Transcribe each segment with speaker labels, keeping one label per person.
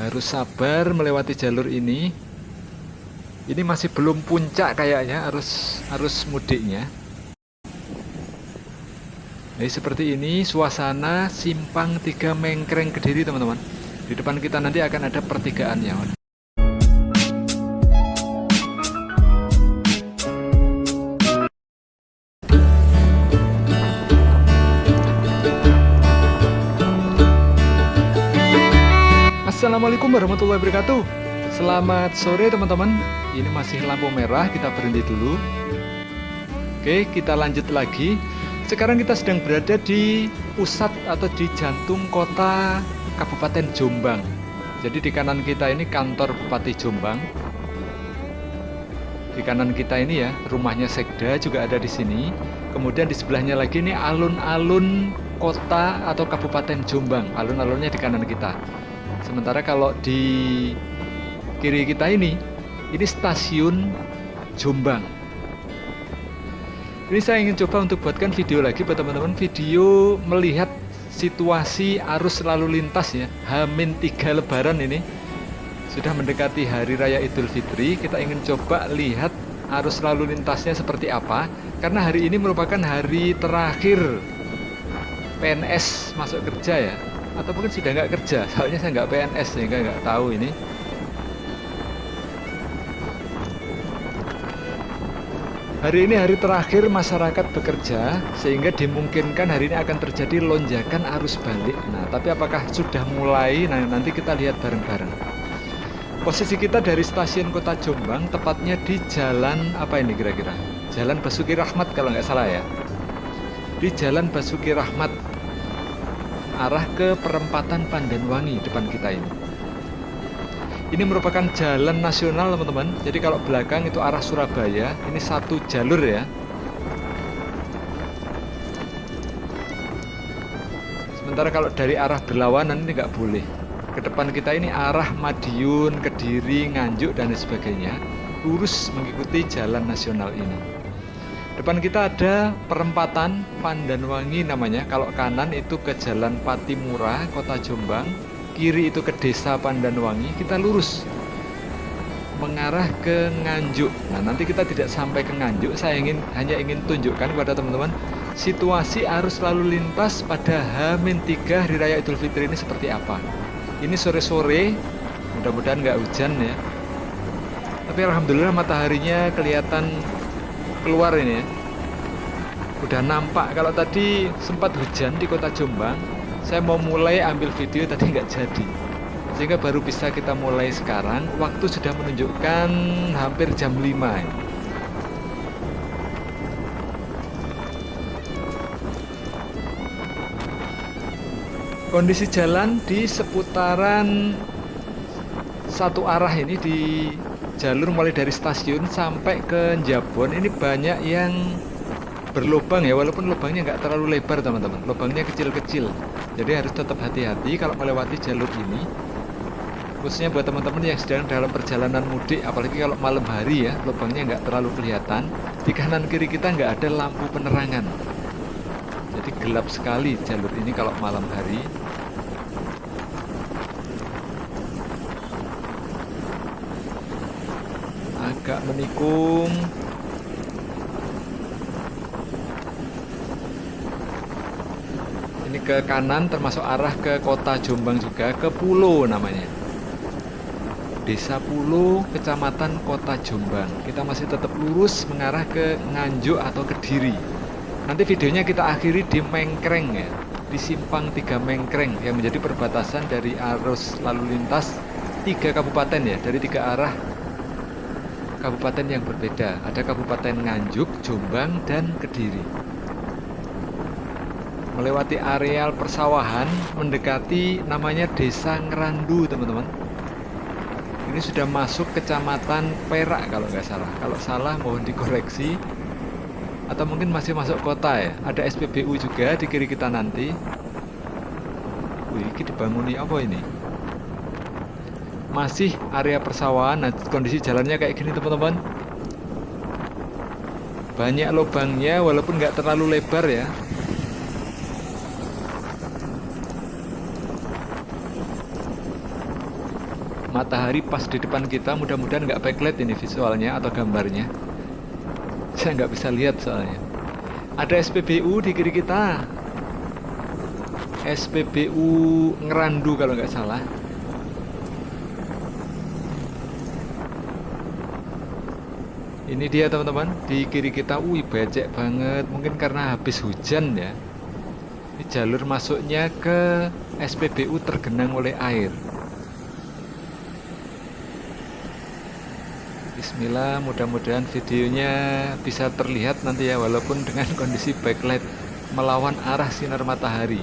Speaker 1: Harus sabar melewati jalur ini. Ini masih belum puncak kayaknya arus mudiknya. Jadi seperti ini suasana simpang 3 Mengkreng Kediri, teman-teman. Di depan kita nanti akan ada pertigaannya. Assalamualaikum warahmatullahi wabarakatuh. Selamat sore teman-teman. Ini masih lampu merah, kita berhenti dulu. Oke, kita lanjut lagi. Sekarang kita sedang berada di pusat atau di jantung kota Kabupaten Jombang. Jadi di kanan kita ini kantor Bupati Jombang. Di kanan kita ini ya, rumahnya Sekda juga ada di sini. Kemudian di sebelahnya lagi ini alun-alun kota atau Kabupaten Jombang. Alun-alunnya di kanan kita. Sementara kalau di kiri kita ini stasiun Jombang. Ini saya ingin coba untuk buatkan video lagi buat teman-teman, video melihat situasi arus lalu lintas ya. H-3 Lebaran ini sudah mendekati Hari Raya Idul Fitri. Kita ingin coba lihat arus lalu lintasnya seperti apa, karena hari ini merupakan hari terakhir PNS masuk kerja ya. Atau mungkin sudah nggak kerja, soalnya saya nggak PNS sehingga nggak tahu ini. Hari ini hari terakhir masyarakat bekerja, sehingga dimungkinkan hari ini akan terjadi lonjakan arus balik. Nah, tapi apakah sudah mulai? Nah, nanti kita lihat bareng-bareng. Posisi kita dari stasiun Kota Jombang, tepatnya di jalan apa ini kira-kira? Jalan Basuki Rahmat kalau nggak salah ya. Di Jalan Basuki Rahmat, arah ke perempatan Pandanwangi depan kita ini. Ini merupakan jalan nasional teman-teman. Jadi kalau belakang itu arah Surabaya, ini satu jalur ya. Sementara kalau dari arah berlawanan ini nggak boleh. Ke depan kita ini arah Madiun, Kediri, Nganjuk dan sebagainya, lurus mengikuti jalan nasional ini. Depan kita ada perempatan Pandanwangi namanya. Kalau kanan itu ke Jalan Patimura, Kota Jombang. Kiri itu ke Desa Pandanwangi. Kita lurus mengarah ke Nganjuk. Nah, nanti kita tidak sampai ke Nganjuk. Saya hanya ingin tunjukkan kepada teman-teman situasi arus lalu lintas pada H-3 Hari Raya Idul Fitri ini seperti apa. Ini sore-sore, mudah-mudahan nggak hujan ya. Tapi alhamdulillah mataharinya kelihatan keluar ini ya. Udah nampak. Kalau tadi sempat hujan di Kota Jombang, saya mau mulai ambil video tadi nggak jadi, sehingga baru bisa kita mulai sekarang. Waktu sudah menunjukkan hampir jam 5 ini. Kondisi jalan di seputaran satu arah ini, di jalur mulai dari stasiun sampai ke Njabon ini banyak yang berlubang ya, walaupun lubangnya nggak terlalu lebar teman-teman, lubangnya kecil-kecil. Jadi harus tetap hati-hati kalau melewati jalur ini, khususnya buat teman-teman yang sedang dalam perjalanan mudik. Apalagi kalau malam hari ya, lubangnya nggak terlalu kelihatan. Di kanan kiri kita nggak ada lampu penerangan, jadi gelap sekali jalur ini kalau malam hari. Agak menikung. Ini ke kanan termasuk arah ke Kota Jombang juga, ke Pulo namanya. Desa Pulo, Kecamatan Kota Jombang. Kita masih tetap lurus mengarah ke Nganjuk atau Kediri. Nanti videonya kita akhiri di Mengkreng ya, di simpang 3 Mengkreng yang menjadi perbatasan dari arus lalu lintas 3 kabupaten ya, dari 3 arah kabupaten yang berbeda. Ada Kabupaten Nganjuk, Jombang, dan Kediri. Melewati areal persawahan, mendekati namanya Desa Ngerandu teman-teman. Ini sudah masuk Kecamatan Perak kalau nggak salah. Kalau salah mohon dikoreksi. Atau mungkin masih masuk kota ya. Ada SPBU juga di kiri kita nanti. Wih, ini dibanguni apa ini? Masih area persawahan. Nah, kondisi jalannya kayak gini teman-teman. Banyak lubangnya walaupun nggak terlalu lebar ya. matahari pas di depan kita. Mudah-mudahan nggak backlight ini visualnya atau gambarnya. Saya nggak bisa lihat soalnya. Ada SPBU di kiri kita. SPBU Ngerandu kalau nggak salah. Ini dia teman-teman, di kiri kita. Wih, becek banget. Mungkin karena habis hujan ya. Ini jalur masuknya ke SPBU tergenang oleh air. Bismillah, mudah-mudahan videonya bisa terlihat nanti ya, walaupun dengan kondisi backlight melawan arah sinar matahari.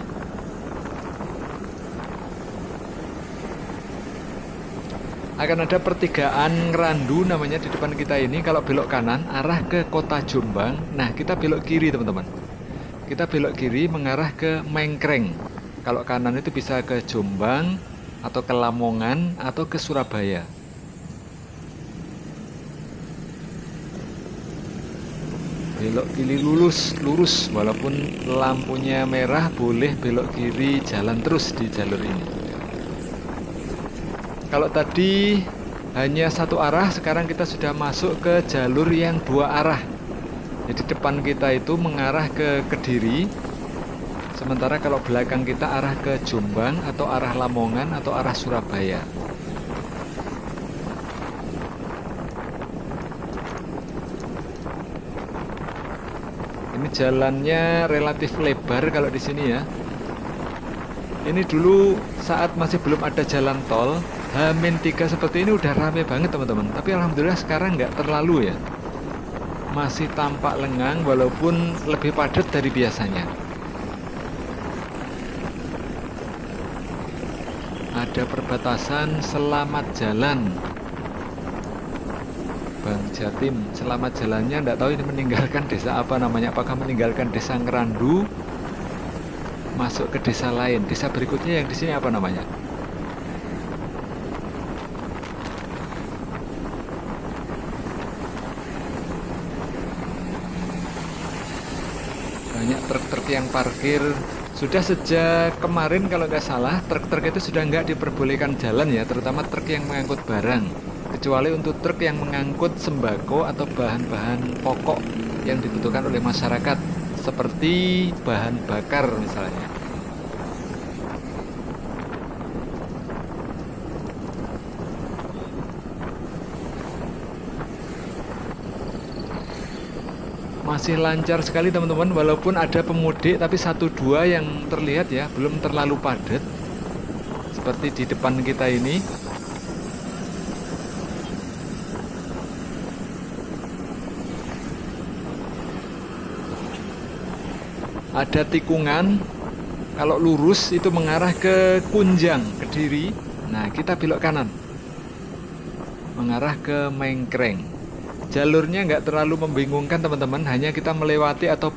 Speaker 1: Akan ada pertigaan Ngerandu namanya di depan kita ini. Kalau belok kanan arah ke kota Jombang. Nah, kita belok kiri teman-teman. Kita belok kiri mengarah ke Mengkreng. Kalau kanan itu bisa ke Jombang atau ke Lamongan atau ke Surabaya. Belok kiri lurus, walaupun lampunya merah boleh belok kiri, jalan terus di jalur ini. Kalau tadi hanya satu arah, sekarang kita sudah masuk ke jalur yang dua arah. Jadi depan kita itu mengarah ke Kediri, sementara kalau belakang kita arah ke Jombang atau arah Lamongan atau arah Surabaya. Ini jalannya relatif lebar kalau di sini ya. Ini dulu saat masih belum ada jalan tol, H-3 seperti ini udah rame banget teman-teman. Tapi alhamdulillah sekarang nggak terlalu ya. Masih tampak lengang walaupun lebih padat dari biasanya. Ada perbatasan Selamat Jalan Bang Jatim. Selamat jalannya nggak tahu ini meninggalkan desa apa namanya. Apakah meninggalkan desa Ngerandu masuk ke desa lain. Desa berikutnya yang di sini apa namanya? Banyak truk-truk yang parkir. Sudah sejak kemarin kalau nggak salah, truk-truk itu sudah nggak diperbolehkan jalan ya, terutama truk yang mengangkut barang. Kecuali untuk truk yang mengangkut sembako atau bahan-bahan pokok yang dibutuhkan oleh masyarakat, seperti bahan bakar misalnya. Masih lancar sekali teman-teman, walaupun ada pemudik tapi satu dua yang terlihat ya, belum terlalu padat seperti di depan kita ini. Ada tikungan, kalau lurus itu mengarah ke Kunjang, Kediri. Nah, kita belok kanan mengarah ke Mengkreng. Jalurnya nggak terlalu membingungkan teman-teman, hanya kita melewati atau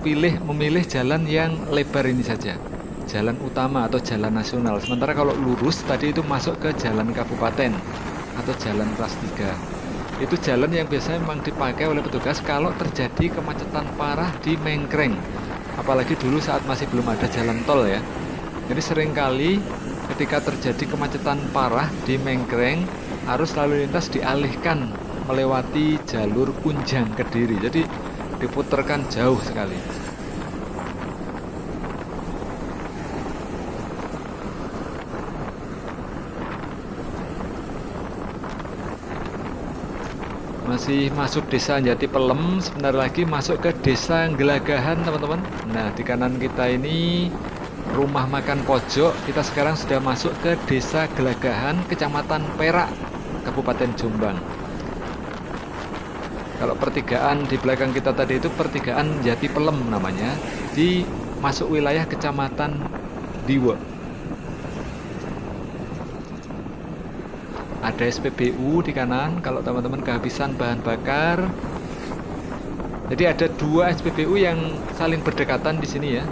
Speaker 1: memilih jalan yang lebar ini saja, jalan utama atau jalan nasional. Sementara kalau lurus tadi itu masuk ke jalan kabupaten atau jalan kelas 3. Itu jalan yang biasanya memang dipakai oleh petugas kalau terjadi kemacetan parah di Mengkreng. Apalagi dulu saat masih belum ada jalan tol ya. Jadi seringkali ketika terjadi kemacetan parah di Mengkreng, arus lalu lintas dialihkan melewati jalur Kunjang Kediri. Jadi diputarkan jauh sekali. Masih masuk desa Jati Pelem, sebentar lagi masuk ke desa Gelagahan teman-teman. Nah, di kanan kita ini rumah makan pojok. Kita sekarang sudah masuk ke desa Gelagahan, Kecamatan Perak, Kabupaten Jombang. Kalau pertigaan di belakang kita tadi itu pertigaan Jati Pelem namanya, di masuk wilayah Kecamatan Diwe. Ada SPBU di kanan kalau teman-teman kehabisan bahan bakar. Jadi ada dua SPBU yang saling berdekatan di sini ya.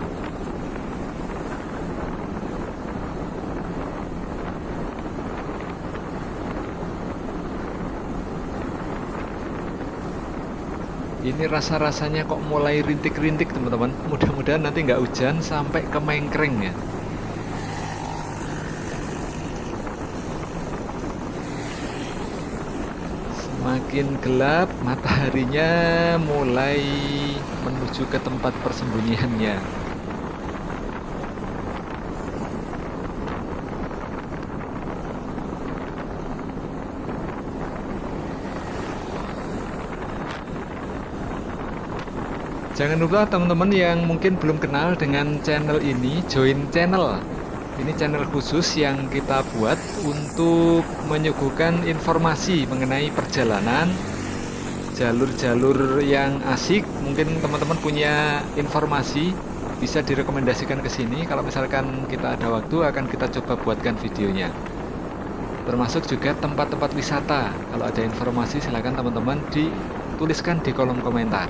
Speaker 1: Ini rasa-rasanya kok mulai rintik-rintik teman-teman. Mudah-mudahan nanti nggak hujan sampai ke Mengkreng ya. Makin gelap, mataharinya mulai menuju ke tempat persembunyiannya. Jangan lupa teman-teman yang mungkin belum kenal dengan channel ini, join channel. Ini channel khusus yang kita buat untuk menyuguhkan informasi mengenai perjalanan, jalur-jalur yang asik. Mungkin teman-teman punya informasi, bisa direkomendasikan ke sini. Kalau misalkan kita ada waktu, akan kita coba buatkan videonya. Termasuk juga tempat-tempat wisata. Kalau ada informasi, silakan teman-teman dituliskan di kolom komentar.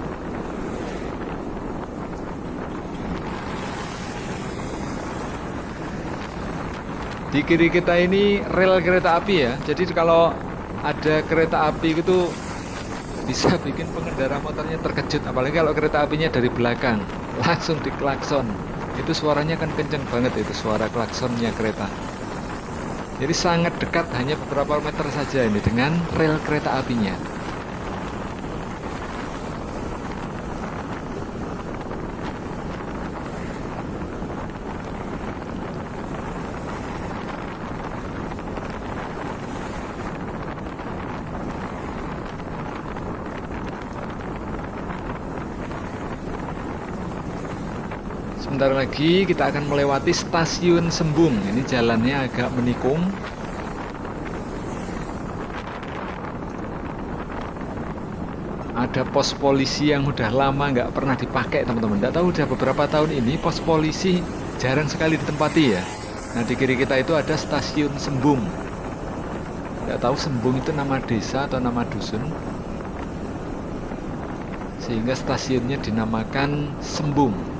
Speaker 1: Di kiri kita ini rel kereta api ya. Jadi kalau ada kereta api itu bisa bikin pengendara motornya terkejut. Apalagi kalau kereta apinya dari belakang, langsung diklakson. Itu suaranya kan kenceng banget itu suara klaksonnya kereta. Jadi sangat dekat, hanya beberapa meter saja ini dengan rel kereta apinya. Sebentar lagi kita akan melewati stasiun Sembung. Ini jalannya agak menikung. Ada pos polisi yang udah lama nggak pernah dipakai teman-teman. Nggak tahu udah beberapa tahun ini pos polisi jarang sekali ditempati ya. Nah di kiri kita itu ada stasiun Sembung. Nggak tahu Sembung itu nama desa atau nama dusun, sehingga stasiunnya dinamakan Sembung.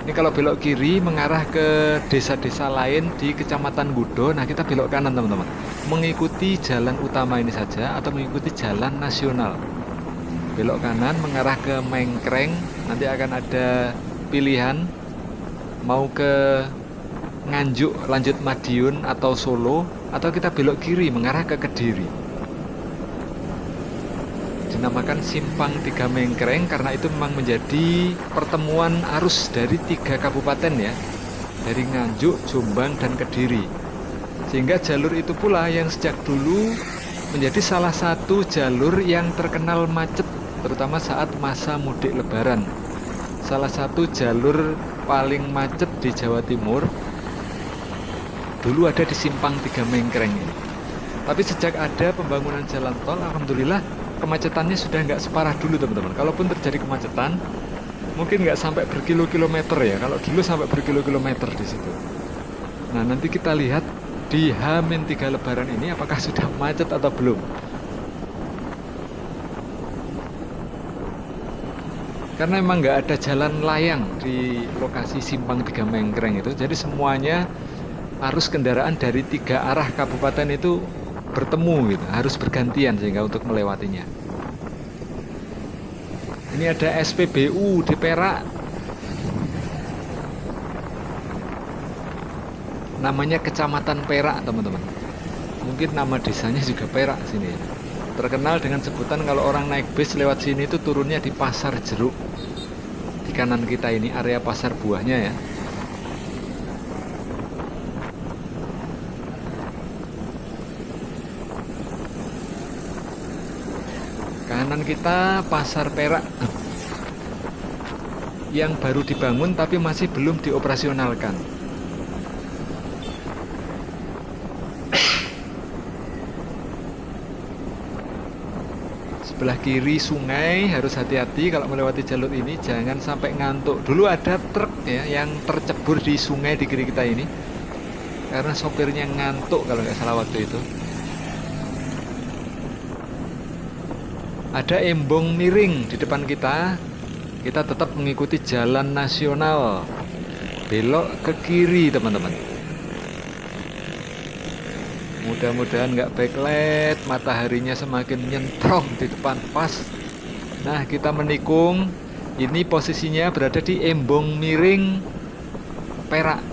Speaker 1: Ini kalau belok kiri mengarah ke desa-desa lain di Kecamatan Gudo. Nah kita belok kanan teman-teman, mengikuti jalan utama ini saja atau mengikuti jalan nasional. Belok kanan mengarah ke Mengkreng. Nanti akan ada pilihan mau ke Nganjuk lanjut Madiun atau Solo, atau kita belok kiri mengarah ke Kediri. Dinamakan Simpang 3 Mengkreng karena itu memang menjadi pertemuan arus dari 3 kabupaten ya, dari Nganjuk, Jombang, dan Kediri. Sehingga jalur itu pula yang sejak dulu menjadi salah satu jalur yang terkenal macet, terutama saat masa mudik lebaran. Salah satu jalur paling macet di Jawa Timur dulu ada di Simpang 3 Mengkreng ini. Tapi sejak ada pembangunan jalan tol, alhamdulillah kemacetannya sudah nggak separah dulu teman-teman. Kalaupun terjadi kemacetan, mungkin nggak sampai berkilo-kilometer ya. Kalau dulu sampai berkilo-kilometer di situ. Nah nanti kita lihat di H-3 Lebaran ini apakah sudah macet atau belum. Karena memang nggak ada jalan layang di lokasi Simpang 3 Mengkreng itu. Jadi semuanya arus kendaraan dari 3 arah kabupaten itu bertemu gitu, harus bergantian sehingga untuk melewatinya. Ini ada SPBU di Perak. Namanya Kecamatan Perak, teman-teman. Mungkin nama desanya juga Perak sini. Terkenal dengan sebutan kalau orang naik bis lewat sini itu turunnya di Pasar Jeruk. Di kanan kita ini area pasar buahnya ya. Kanan kita Pasar Perak yang baru dibangun tapi masih belum dioperasionalkan. Sebelah kiri sungai, harus hati-hati kalau melewati jalur ini, jangan sampai ngantuk. Dulu ada truk ya yang tercebur di sungai di kiri kita ini karena sopirnya ngantuk kalau nggak salah waktu itu. Ada embong miring di depan kita. Kita tetap mengikuti jalan nasional. Belok ke kiri teman-teman. Mudah-mudahan nggak backlight, mataharinya semakin nyentrong di depan pas. Nah kita menikung. Ini posisinya berada di embong miring Perak.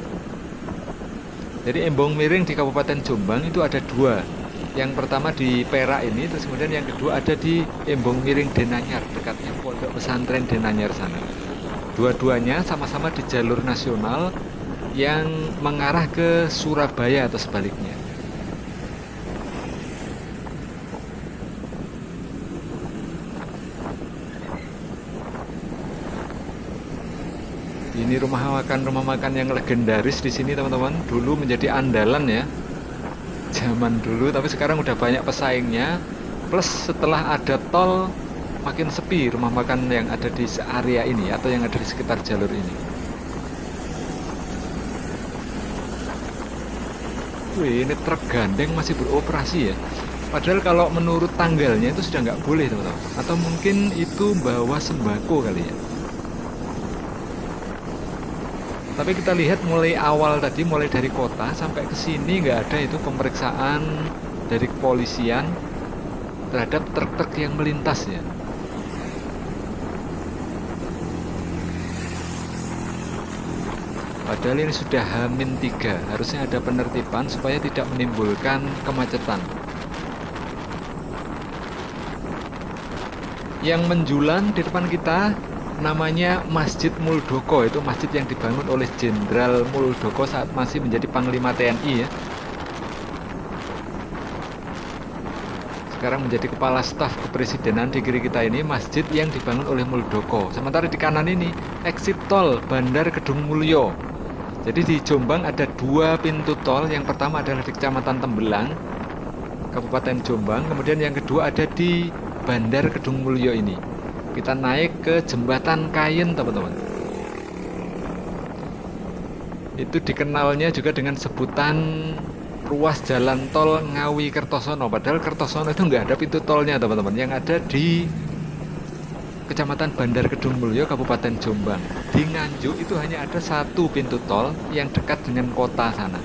Speaker 1: Jadi embong miring di Kabupaten Jombang itu ada 2. Yang pertama di Perak ini, terus kemudian yang kedua ada di Embong Miring Denanyar, dekatnya Pondok Pesantren Denanyar sana. Dua-duanya sama-sama di jalur nasional yang mengarah ke Surabaya atau sebaliknya. Ini rumah makan yang legendaris di sini teman-teman. Dulu menjadi andalan ya, zaman dulu. Tapi sekarang udah banyak pesaingnya. Plus setelah ada tol, makin sepi rumah makan yang ada di area ini atau yang ada di sekitar jalur ini. Wih, ini truk gandeng masih beroperasi ya. Padahal kalau menurut tanggalnya itu sudah nggak boleh teman-teman. Atau mungkin itu bawa sembako kali ya. Tapi kita lihat mulai awal tadi, mulai dari kota sampai ke sini nggak ada itu pemeriksaan dari kepolisian terhadap truk-truk yang melintas ya. Padahal ini sudah H-3, harusnya ada penertiban supaya tidak menimbulkan kemacetan. Yang menjulang di depan kita namanya Masjid Muldoko, itu masjid yang dibangun oleh Jenderal Muldoko saat masih menjadi Panglima TNI ya. Sekarang menjadi Kepala Staf Kepresidenan. Di kiri kita ini masjid yang dibangun oleh Muldoko. Sementara di kanan ini exit tol Bandar Kedung Mulyo. Jadi di Jombang ada dua pintu tol. Yang pertama adalah di Kecamatan Tembelang, Kabupaten Jombang. Kemudian yang kedua ada di Bandar Kedung Mulyo ini. Kita naik ke Jembatan Kayen teman-teman. Itu dikenalnya juga dengan sebutan ruas jalan tol Ngawi Kertosono. Padahal Kertosono itu nggak ada pintu tolnya teman-teman. Yang ada di Kecamatan Bandar Kedung Mulyo, Kabupaten Jombang. Di Nganjuk itu hanya ada satu pintu tol yang dekat dengan kota sana.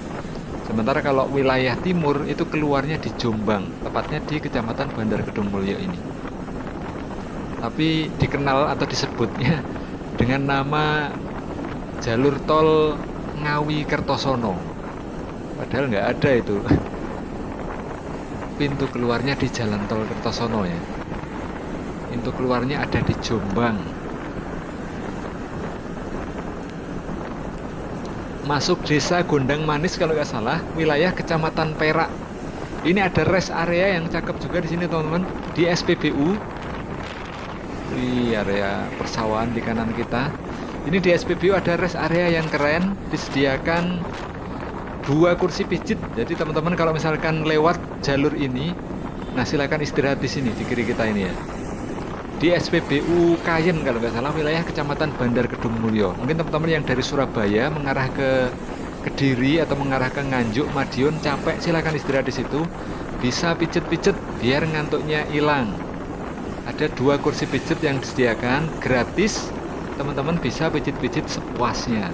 Speaker 1: Sementara kalau wilayah timur itu keluarnya di Jombang, tepatnya di Kecamatan Bandar Kedung Mulyo ini. Tapi dikenal atau disebutnya dengan nama jalur tol Ngawi Kertosono. Padahal nggak ada itu. Pintu keluarnya di jalan tol Kertosono ya. Pintu keluarnya ada di Jombang. Masuk desa Gondang Manis kalau nggak salah, wilayah Kecamatan Perak. Ini ada rest area yang cakep juga di sini teman-teman, di SPBU. Di area persawahan di kanan kita. Ini di SPBU ada rest area yang keren, disediakan 2 kursi pijit. Jadi teman-teman kalau misalkan lewat jalur ini, nah silakan istirahat di sini di kiri kita ini ya. Di SPBU Kayen kalau nggak salah, wilayah Kecamatan Bandar Kedung Mulyo. Mungkin teman-teman yang dari Surabaya mengarah ke Kediri atau mengarah ke Nganjuk, Madiun capek, silakan istirahat di situ. Bisa pijet-pijet biar ngantuknya hilang. Ada 2 kursi pijit yang disediakan gratis. Teman-teman bisa pijit-pijit sepuasnya.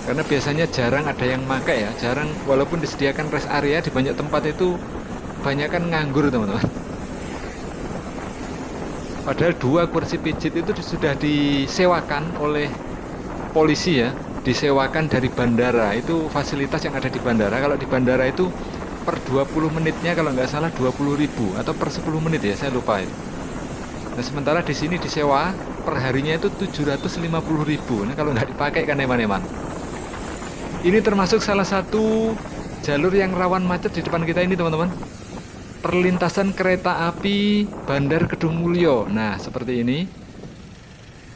Speaker 1: Karena biasanya jarang ada yang pakai ya, jarang, walaupun disediakan rest area di banyak tempat itu banyak kan nganggur teman-teman. Padahal 2 kursi pijit itu sudah disewakan oleh polisi ya, disewakan dari bandara. Itu fasilitas yang ada di bandara. Kalau di bandara itu per 20 menitnya kalau nggak salah 20.000 atau per 10 menit ya, saya lupa itu. Nah sementara di sini disewa per harinya itu 750.000. Nah kalau nggak dipakai kan eman-eman. Ini termasuk salah satu jalur yang rawan macet di depan kita ini teman-teman. Perlintasan kereta api Bandar Kedung Mulyo. Nah seperti ini.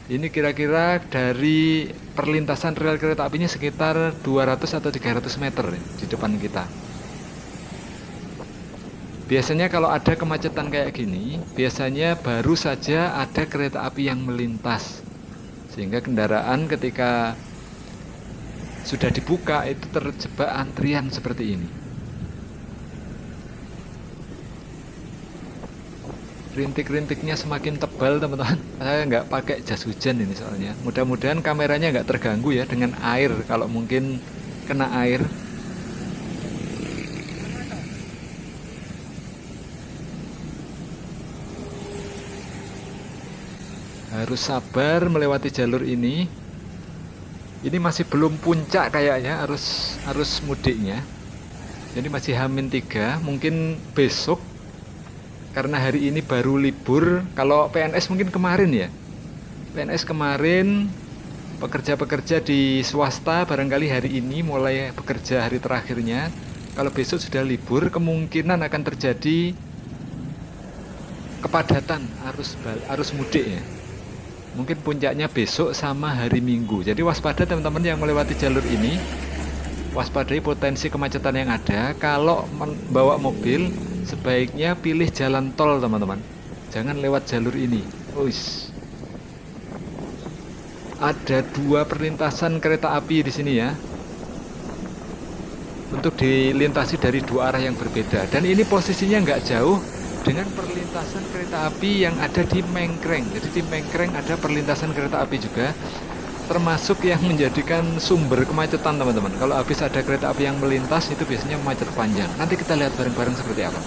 Speaker 1: Ini kira-kira dari perlintasan rel kereta apinya sekitar 200 atau 300 meter di depan kita. Biasanya kalau ada kemacetan kayak gini, biasanya baru saja ada kereta api yang melintas. Sehingga kendaraan ketika sudah dibuka itu terjebak antrian seperti ini. Rintik-rintiknya semakin tebal teman-teman. Saya nggak pakai jas hujan ini soalnya. Mudah-mudahan kameranya nggak terganggu ya dengan air. Kalau mungkin kena air. Harus sabar melewati jalur ini. Ini masih belum puncak kayaknya arus mudiknya. Jadi masih H-3, mungkin besok karena hari ini baru libur. Kalau PNS mungkin kemarin ya. PNS kemarin, pekerja-pekerja di swasta barangkali hari ini mulai bekerja hari terakhirnya. Kalau besok sudah libur, kemungkinan akan terjadi kepadatan arus mudik ya. Mungkin puncaknya besok sama hari Minggu. Jadi waspada teman-teman yang melewati jalur ini. Waspadai potensi kemacetan yang ada. Kalau membawa mobil, sebaiknya pilih jalan tol teman-teman. Jangan lewat jalur ini. Uish. Ada 2 perlintasan kereta api di sini ya. Untuk dilintasi dari 2 arah yang berbeda. Dan ini posisinya nggak jauh dengan perlintasan kereta api yang ada di Mengkreng. Jadi di Mengkreng ada perlintasan kereta api juga, termasuk yang menjadikan sumber kemacetan teman-teman. Kalau habis ada kereta api yang melintas itu biasanya macet panjang. Nanti kita lihat bareng-bareng seperti apa.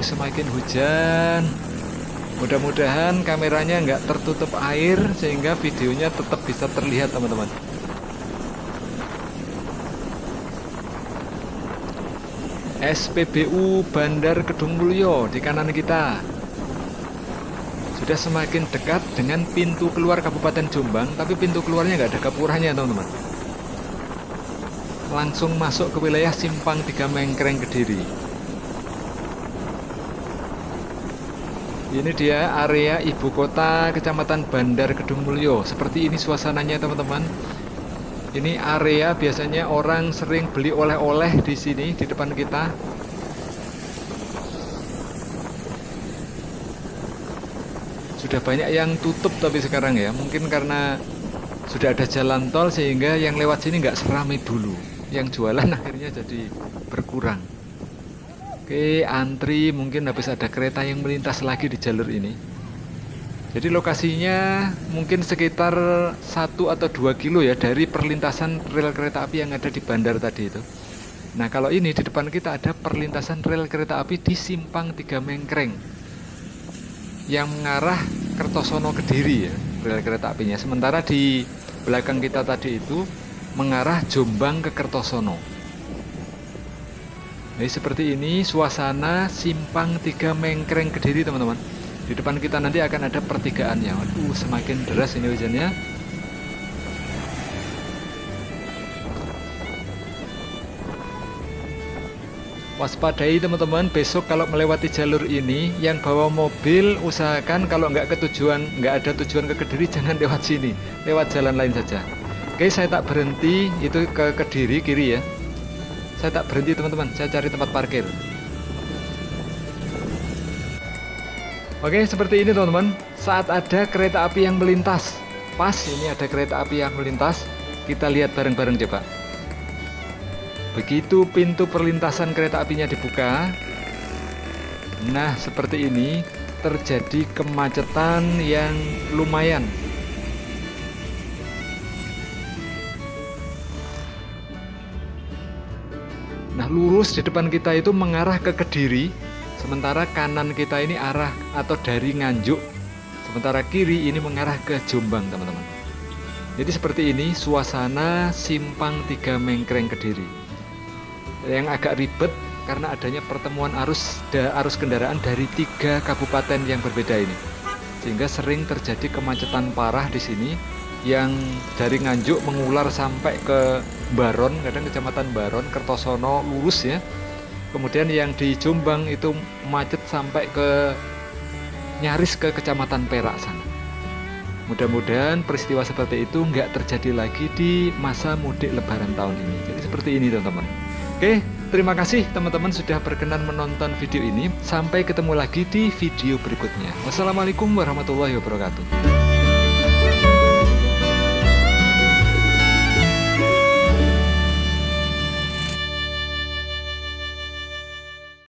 Speaker 1: Semakin hujan. Mudah-mudahan kameranya nggak tertutup air sehingga videonya tetap bisa terlihat teman-teman. SPBU Bandar Kedung Mulyo di kanan kita. Sudah semakin dekat dengan pintu keluar Kabupaten Jombang, tapi pintu keluarnya nggak ada gapuranya teman-teman. Langsung masuk ke wilayah Simpang 3 Mengkreng Kediri. Ini dia area ibu kota Kecamatan Bandar Kedung Mulyo. Seperti ini suasananya teman-teman. Ini area biasanya orang sering beli oleh-oleh di sini di depan kita. Sudah banyak yang tutup tapi sekarang ya, mungkin karena sudah ada jalan tol sehingga yang lewat sini nggak seramai dulu. Yang jualan akhirnya jadi berkurang. Oke, antri, mungkin habis ada kereta yang melintas lagi di jalur ini. Jadi lokasinya mungkin sekitar 1 atau 2 kilo ya dari perlintasan rel kereta api yang ada di bandar tadi itu. Nah kalau ini di depan kita ada perlintasan rel kereta api di Simpang 3 Mengkreng yang mengarah Kertosono Kediri ya, rel kereta apinya. Sementara di belakang kita tadi itu mengarah Jombang ke Kertosono. Jadi seperti ini suasana Simpang 3 Mengkreng Kediri teman-teman. Di depan kita nanti akan ada pertigaannya. Waduh, semakin deras ini hujannya. Waspadai teman-teman, besok kalau melewati jalur ini, yang bawa mobil usahakan kalau nggak ada tujuan ke Kediri, jangan lewat sini, lewat jalan lain saja. Oke, saya tak berhenti, itu ke Kediri kiri ya. Saya tak berhenti teman-teman, saya cari tempat parkir. Oke, seperti ini teman-teman. Saat ada kereta api yang melintas, pas ini ada kereta api yang melintas, kita lihat bareng-bareng coba. Begitu pintu perlintasan kereta apinya dibuka, nah seperti ini terjadi kemacetan yang lumayan. Nah lurus di depan kita itu mengarah ke Kediri, sementara kanan kita ini arah atau dari Nganjuk, sementara kiri ini mengarah ke Jombang teman-teman. Jadi seperti ini suasana Simpang 3 Mengkreng Kediri. Yang agak ribet karena adanya pertemuan arus kendaraan dari 3 kabupaten yang berbeda ini, sehingga sering terjadi kemacetan parah di sini yang dari Nganjuk mengular sampai ke Baron, kadang kecamatan Baron, Kertosono lurus ya. Kemudian yang di Jombang itu macet sampai ke nyaris ke kecamatan Perak sana. Mudah-mudahan peristiwa seperti itu nggak terjadi lagi di masa mudik Lebaran tahun ini. Jadi seperti ini teman-teman. Oke, terima kasih teman-teman sudah berkenan menonton video ini. Sampai ketemu lagi di video berikutnya. Wassalamualaikum warahmatullahi wabarakatuh.